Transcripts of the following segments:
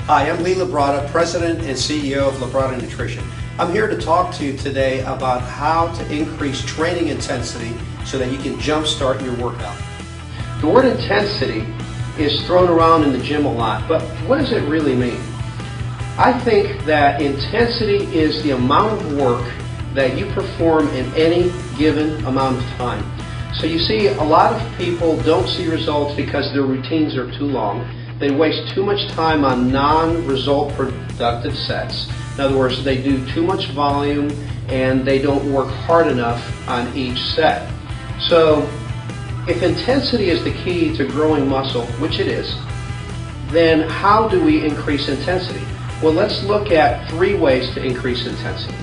Hi, I'm Labrada, President and CEO of Labrada Nutrition. I'm here to talk to you today about how to increase training intensity so that you can jumpstart your workout. The word intensity is thrown around in the gym a lot, but what does it really mean? I think that intensity is the amount of work that you perform in any given amount of time. So you see, a lot of people don't see results because their routines are too long. They waste too much time on non-result productive sets. In other words, they do too much volume and they don't work hard enough on each set. So if intensity is the key to growing muscle, which it is, then how do we increase intensity? Well, let's look at 3 ways to increase intensity.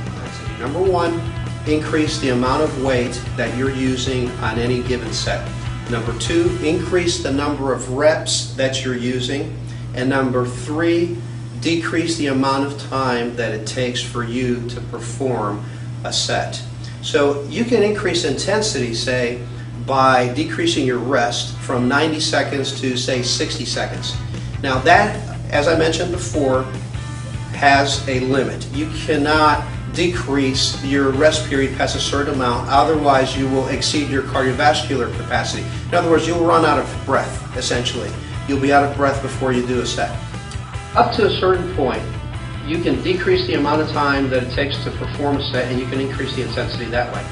Number 1, increase the amount of weight that you're using on any given set. Number 2, increase the number of reps that you're using. And number 3, decrease the amount of time that it takes for you to perform a set. So you can increase intensity, say, by decreasing your rest from 90 seconds to, say, 60 seconds. Now that, as I mentioned before, has a limit. You cannot decrease your rest period past a certain amount, otherwise you will exceed your cardiovascular capacity. In other words, you'll run out of breath, essentially. You'll be out of breath before you do a set. Up to a certain point, you can decrease the amount of time that it takes to perform a set, and you can increase the intensity that way.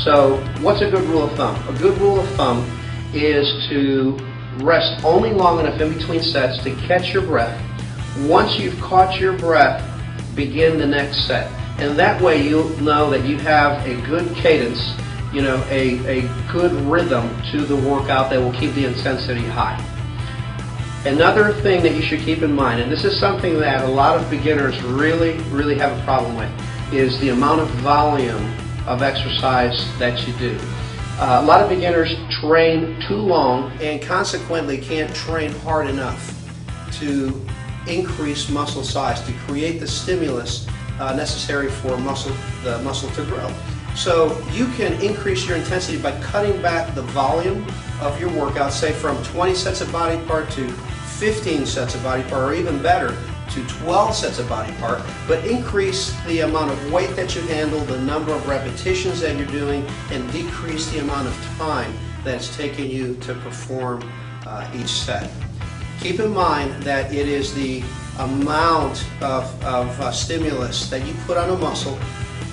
So what's a good rule of thumb? A good rule of thumb is to rest only long enough in between sets to catch your breath. Once you've caught your breath, begin the next set. And that way you'll know that you have a good cadence, a good rhythm to the workout that will keep the intensity high. Another thing that you should keep in mind, and this is something that a lot of beginners really have a problem with, is the amount of volume of exercise that you do. A lot of beginners train too long and consequently can't train hard enough to increase muscle size, to create the stimulus necessary for the muscle to grow. So you can increase your intensity by cutting back the volume of your workout, say from 20 sets of body part to 15 sets of body part, or even better, to 12 sets of body part, but increase the amount of weight that you handle, the number of repetitions that you're doing, and decrease the amount of time that it's taking you to perform each set. Keep in mind that it is the amount of stimulus that you put on a muscle,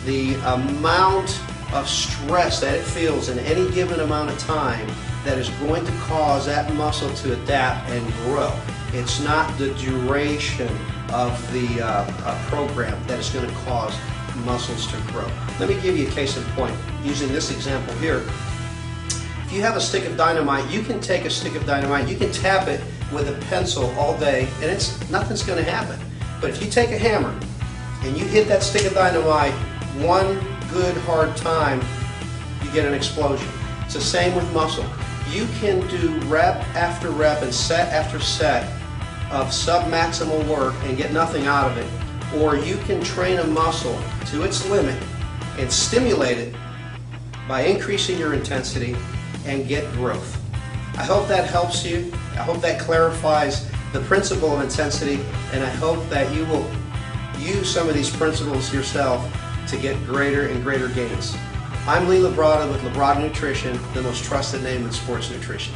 the amount of stress that it feels in any given amount of time, that is going to cause that muscle to adapt and grow. It's not the duration of the program that is going to cause muscles to grow. Let me give you a case in point using this example here. If you have a stick of dynamite, you can take a stick of dynamite, you can tap it with a pencil all day and nothing's going to happen. But if you take a hammer and you hit that stick of dynamite one good hard time, you get an explosion. It's the same with muscle. You can do rep after rep and set after set of sub-maximal work and get nothing out of it, or you can train a muscle to its limit and stimulate it by increasing your intensity and get growth. I hope that helps you. I hope that clarifies the principle of intensity, and I hope that you will use some of these principles yourself to get greater and greater gains. I'm Labrada with Labrada Nutrition, the most trusted name in sports nutrition.